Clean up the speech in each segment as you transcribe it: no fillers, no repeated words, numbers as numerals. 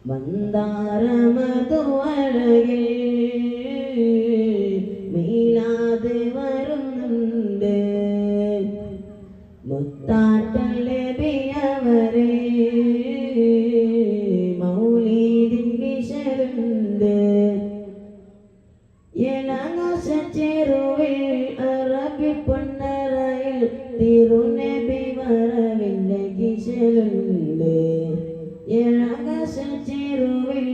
മന്ദാരമധുവഴകിൽ മീലാതെ വരുന്നുണ്ട് മുത്താട്ടൽ നബിയവരെ മൗലീദിൻ വിശലുണ്ട് എലാകാശച്ചേരുവിൽ അറബി പൊന്നറയിൽ തിരുനബി വരവിൻ്റെ കിശലുണ്ട് എലാകാശച്ചേരുവിൽ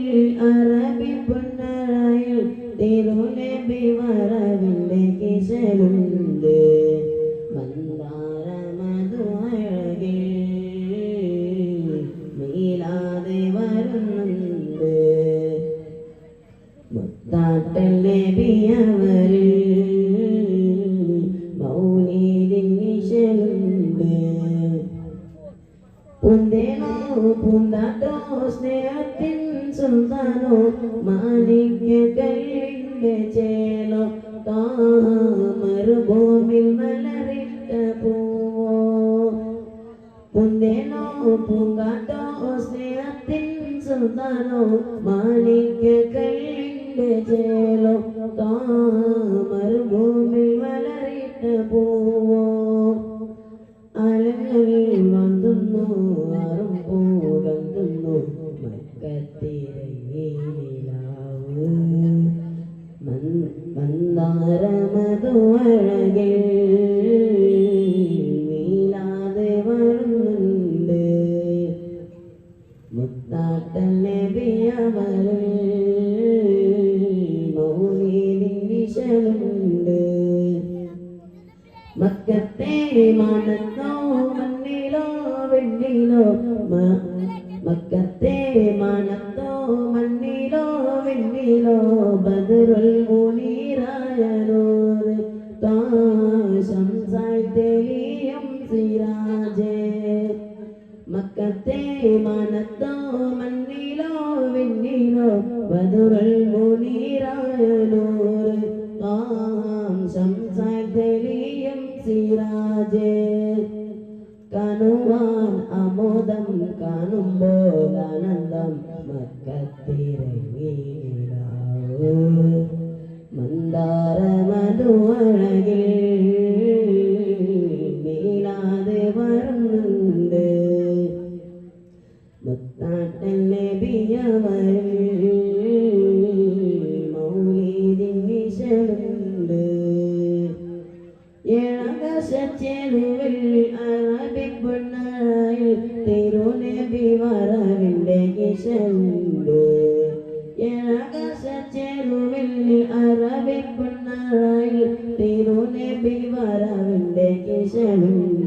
അറബി പൊന്നറയിൽ തിരുനബി വരവിൻ്റെ കിശലുണ്ട് മന്ദാരമധുവഴകിൽ മീലാതെ വരുന്നുണ്ട് മുത്താട്ടൽ നബിയവരിൽ മൗലീദിൻ വിശലുണ്ട് പൂന്തേനോ പൂന്താട്ടോ സ്നേഹത്തിൻ സുൽത്താനോ മാണിക്യ കല്ലിൻ്റെ ചേലോ മരുഭൂമിൽ മലരിട്ട പൂവോ പൂന്തേനോ പൂങ്കാട്ടോ സ്നേഹത്തിൻ സുൽത്താനോ മാണിക്യ കല്ലിൻ്റെ ചേലോ മരുഭൂമിൽ മലരിട്ട പൂവോ അലങ്ങളിൽ വന്നുന്നു ആറും പൂകന്തുന്നു മക്കത്തിരയിലാവ് മന്ദാരമധുവഴകിൽ മീലാതെ വരുന്നുണ്ട് മുത്താട്ടൽ നബിയവരിൽ മൗലീദിൻ വിശലുണ്ട് മക്കത്തെ മാനത്തോ മണ്ണിലോ വെണ്ണിലോ മക്കത്തെ മാനത്തോ മണ്ണിലോ വെണ്ണിലോ ബദറുൽ മുനീറായ നൂറ് ശംസായി തെളിയും സിറാജേ മക്കത്തെ മാനത്തോ മണ്ണിലോ വെണ്ണിലോ ബദറുൽ മുനീറായ നൂറ് ശംസായി തെളിയും സിറാജേ കാണുവാൻ അമോദം കാണുമ്പോൾ ആനന്ദം മക്കത്തിരങ്ങിലാവ് മന്ദാരമധുവഴകിൽ മീലാതെ വരുന്നുണ്ട് മുത്താട്ടൽ നബിയവരിൽ മൗലീദിൻ വിശലുണ്ട് ഏകാശച്ചേരുവിൽ അറബി പൊന്നറയിൽ തിരുനബി വരവിൻ്റെ കിശലുണ്ട് ഏകാശച്ചേരുവിൽ അറബി പൊന്നറയിൽ തിരുനബി വരവിൻ്റെ കിശലുണ്ട്